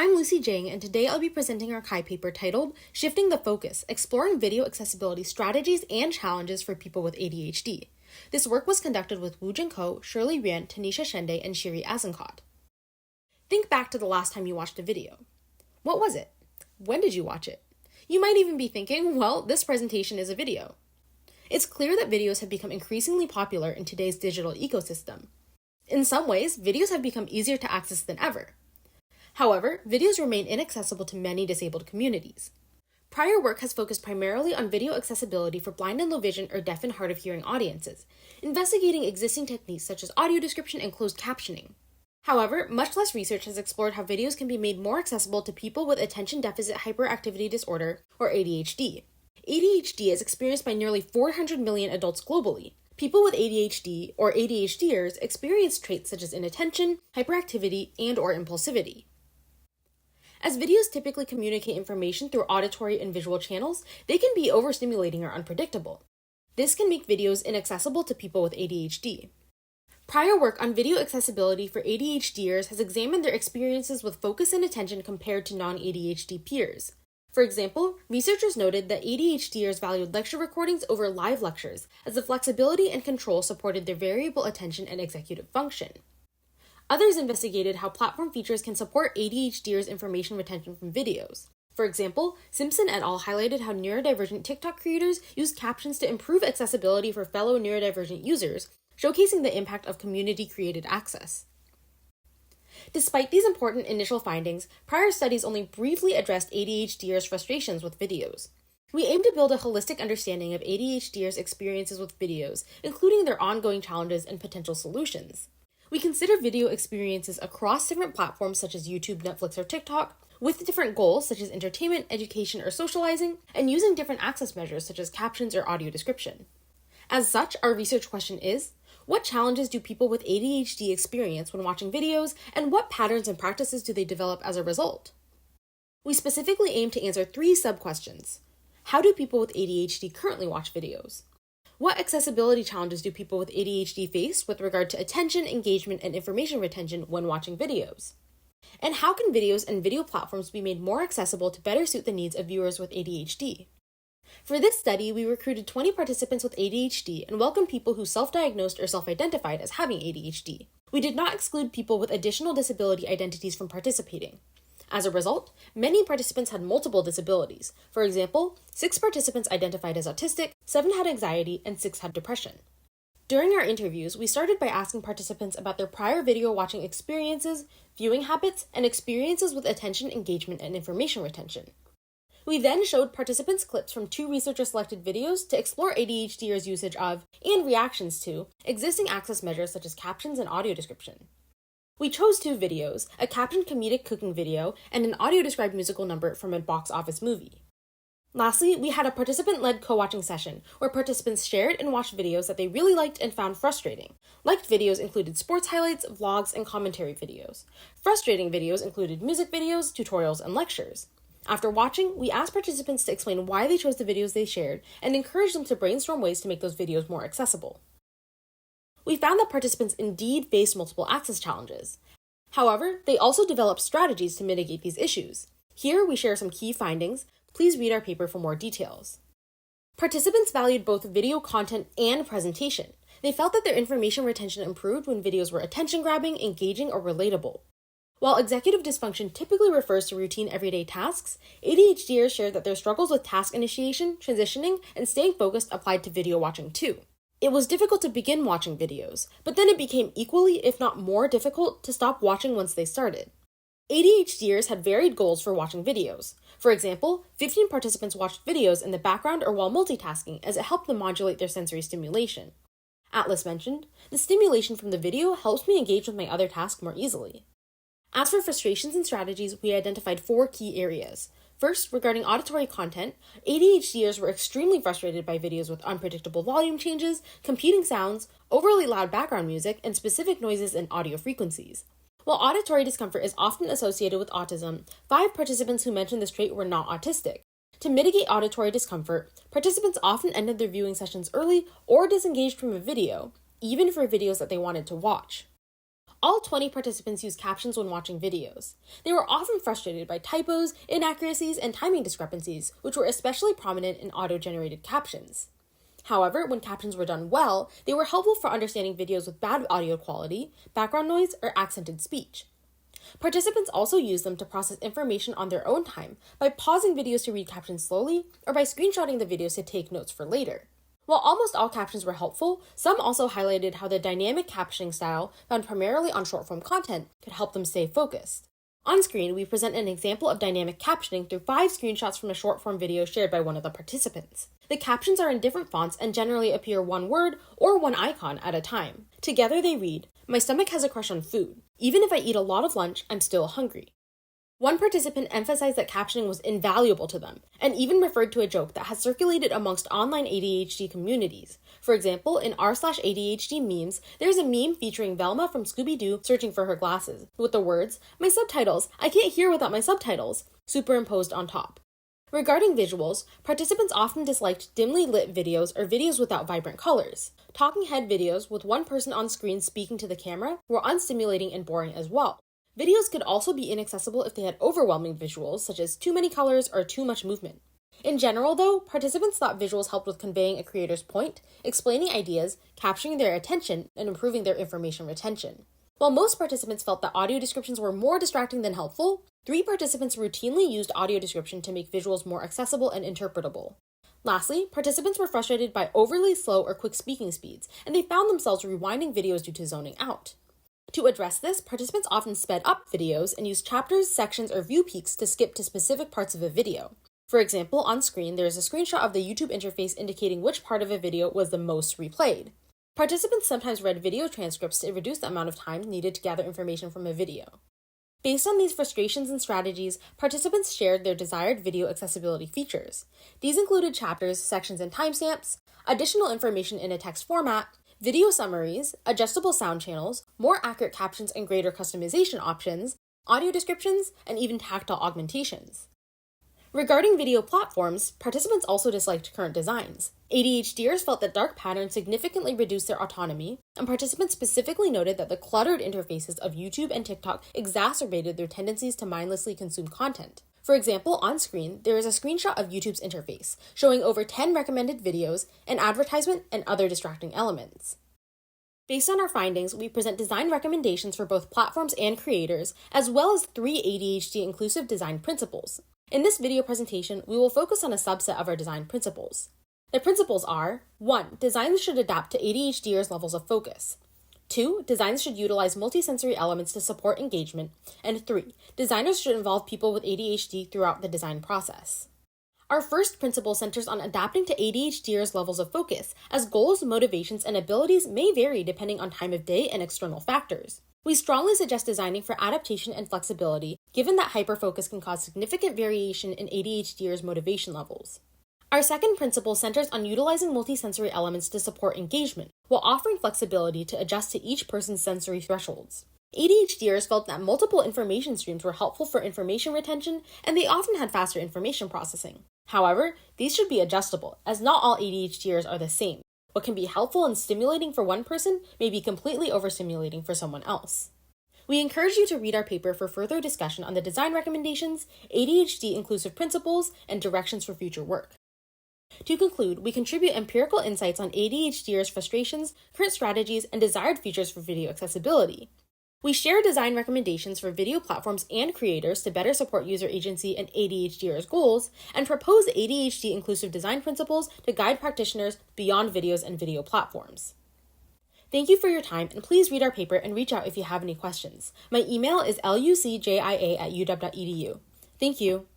I'm Lucy Jiang, and today I'll be presenting our Chi paper titled Shifting the Focus, Exploring Video Accessibility Strategies and Challenges for People with ADHD. This work was conducted with Woojin, Shirley, Yuan, Tanisha, Shende, and Shiri, Azenkot. Think back to the last time you watched a video. What was it? When did you watch it? You might even be thinking, well, this presentation is a video. It's clear that videos have become increasingly popular in today's digital ecosystem. In some ways, videos have become easier to access than ever. However, videos remain inaccessible to many disabled communities. Prior work has focused primarily on video accessibility for blind and low vision or deaf and hard of hearing audiences, investigating existing techniques such as audio description and closed captioning. However, much less research has explored how videos can be made more accessible to people with attention deficit hyperactivity disorder, or ADHD. ADHD is experienced by nearly 400 million adults globally. People with ADHD, or ADHDers, experience traits such as inattention, hyperactivity, and/or impulsivity. As videos typically communicate information through auditory and visual channels, they can be overstimulating or unpredictable. This can make videos inaccessible to people with ADHD. Prior work on video accessibility for ADHDers has examined their experiences with focus and attention compared to non-ADHD peers. For example, researchers noted that ADHDers valued lecture recordings over live lectures, as the flexibility and control supported their variable attention and executive function. Others investigated how platform features can support ADHDers' information retention from videos. For example, Simpson et al. Highlighted how neurodivergent TikTok creators use captions to improve accessibility for fellow neurodivergent users, showcasing the impact of community-created access. Despite these important initial findings, prior studies only briefly addressed ADHDers' frustrations with videos. We aim to build a holistic understanding of ADHDers' experiences with videos, including their ongoing challenges and potential solutions. We consider video experiences across different platforms such as YouTube, Netflix, or TikTok, with different goals such as entertainment, education, or socializing, and using different access measures such as captions or audio description. As such, our research question is, what challenges do people with ADHD experience when watching videos, and what patterns and practices do they develop as a result? We specifically aim to answer 3 sub-questions. How do people with ADHD currently watch videos? What accessibility challenges do people with ADHD face with regard to attention, engagement, and information retention when watching videos? And how can videos and video platforms be made more accessible to better suit the needs of viewers with ADHD? For this study, we recruited 20 participants with ADHD and welcomed people who self-diagnosed or self-identified as having ADHD. We did not exclude people with additional disability identities from participating. As a result, many participants had multiple disabilities. For example, 6 participants identified as autistic, 7 had anxiety, and 6 had depression. During our interviews, we started by asking participants about their prior video watching experiences, viewing habits, and experiences with attention, engagement, and information retention. We then showed participants clips from 2 researcher-selected videos to explore ADHDers' usage of, and reactions to, existing access measures such as captions and audio description. We chose 2 videos, a captioned comedic cooking video and an audio-described musical number from a box office movie. Lastly, we had a participant-led co-watching session, where participants shared and watched videos that they really liked and found frustrating. Liked videos included sports highlights, vlogs, and commentary videos. Frustrating videos included music videos, tutorials, and lectures. After watching, we asked participants to explain why they chose the videos they shared and encouraged them to brainstorm ways to make those videos more accessible. We found that participants indeed faced multiple access challenges. However, they also developed strategies to mitigate these issues. Here we share some key findings. Please read our paper for more details. Participants valued both video content and presentation. They felt that their information retention improved when videos were attention-grabbing, engaging, or relatable. While executive dysfunction typically refers to routine everyday tasks, ADHDers shared that their struggles with task initiation, transitioning, and staying focused applied to video watching too. It was difficult to begin watching videos, but then it became equally, if not more difficult, to stop watching once they started. ADHDers had varied goals for watching videos. For example, 15 participants watched videos in the background or while multitasking as it helped them modulate their sensory stimulation. Atlas mentioned, the stimulation from the video helps me engage with my other tasks more easily. As for frustrations and strategies, we identified 4 key areas. First, regarding auditory content, ADHDers were extremely frustrated by videos with unpredictable volume changes, competing sounds, overly loud background music, and specific noises and audio frequencies. While auditory discomfort is often associated with autism, 5 participants who mentioned this trait were not autistic. To mitigate auditory discomfort, participants often ended their viewing sessions early or disengaged from a video, even for videos that they wanted to watch. All 20 participants used captions when watching videos. They were often frustrated by typos, inaccuracies, and timing discrepancies, which were especially prominent in auto-generated captions. However, when captions were done well, they were helpful for understanding videos with bad audio quality, background noise, or accented speech. Participants also used them to process information on their own time by pausing videos to read captions slowly or by screenshotting the videos to take notes for later. While almost all captions were helpful, some also highlighted how the dynamic captioning style found primarily on short-form content could help them stay focused. On screen, we present an example of dynamic captioning through 5 screenshots from a short-form video shared by one of the participants. The captions are in different fonts and generally appear one word or one icon at a time. Together they read, "My stomach has a crush on food. Even if I eat a lot of lunch, I'm still hungry." One participant emphasized that captioning was invaluable to them, and even referred to a joke that has circulated amongst online ADHD communities. For example, in r/ADHD memes, there's a meme featuring Velma from Scooby-Doo searching for her glasses, with the words, "My subtitles, I can't hear without my subtitles," superimposed on top. Regarding visuals, participants often disliked dimly lit videos or videos without vibrant colors. Talking head videos with one person on screen speaking to the camera were unstimulating and boring as well. Videos could also be inaccessible if they had overwhelming visuals, such as too many colors or too much movement. In general, though, participants thought visuals helped with conveying a creator's point, explaining ideas, capturing their attention, and improving their information retention. While most participants felt that audio descriptions were more distracting than helpful, 3 participants routinely used audio description to make visuals more accessible and interpretable. Lastly, participants were frustrated by overly slow or quick speaking speeds, and they found themselves rewinding videos due to zoning out. To address this, participants often sped up videos and used chapters, sections, or view peaks to skip to specific parts of a video. For example, on screen, there is a screenshot of the YouTube interface indicating which part of a video was the most replayed. Participants sometimes read video transcripts to reduce the amount of time needed to gather information from a video. Based on these frustrations and strategies, participants shared their desired video accessibility features. These included chapters, sections, and timestamps, additional information in a text format, video summaries, adjustable sound channels, more accurate captions and greater customization options, audio descriptions, and even tactile augmentations. Regarding video platforms, participants also disliked current designs. ADHDers felt that dark patterns significantly reduced their autonomy, and participants specifically noted that the cluttered interfaces of YouTube and TikTok exacerbated their tendencies to mindlessly consume content. For example, on screen, there is a screenshot of YouTube's interface, showing over 10 recommended videos, an advertisement, and other distracting elements. Based on our findings, we present design recommendations for both platforms and creators, as well as 3 ADHD inclusive design principles. In this video presentation, we will focus on a subset of our design principles. The principles are: 1. Designs should adapt to ADHDers' levels of focus. 2. Designs should utilize multisensory elements to support engagement. And 3. Designers should involve people with ADHD throughout the design process. Our first principle centers on adapting to ADHDers' levels of focus, as goals, motivations, and abilities may vary depending on time of day and external factors. We strongly suggest designing for adaptation and flexibility, given that hyperfocus can cause significant variation in ADHDers' motivation levels. Our second principle centers on utilizing multisensory elements to support engagement, while offering flexibility to adjust to each person's sensory thresholds. ADHDers felt that multiple information streams were helpful for information retention, and they often had faster information processing. However, these should be adjustable, as not all ADHDers are the same. What can be helpful and stimulating for one person may be completely overstimulating for someone else. We encourage you to read our paper for further discussion on the design recommendations, ADHD inclusive principles, and directions for future work. To conclude, we contribute empirical insights on ADHDers' frustrations, current strategies, and desired features for video accessibility. We share design recommendations for video platforms and creators to better support user agency and ADHDers' goals, and propose ADHD inclusive design principles to guide practitioners beyond videos and video platforms. Thank you for your time, and please read our paper and reach out if you have any questions. My email is lucja@uw.edu. Thank you.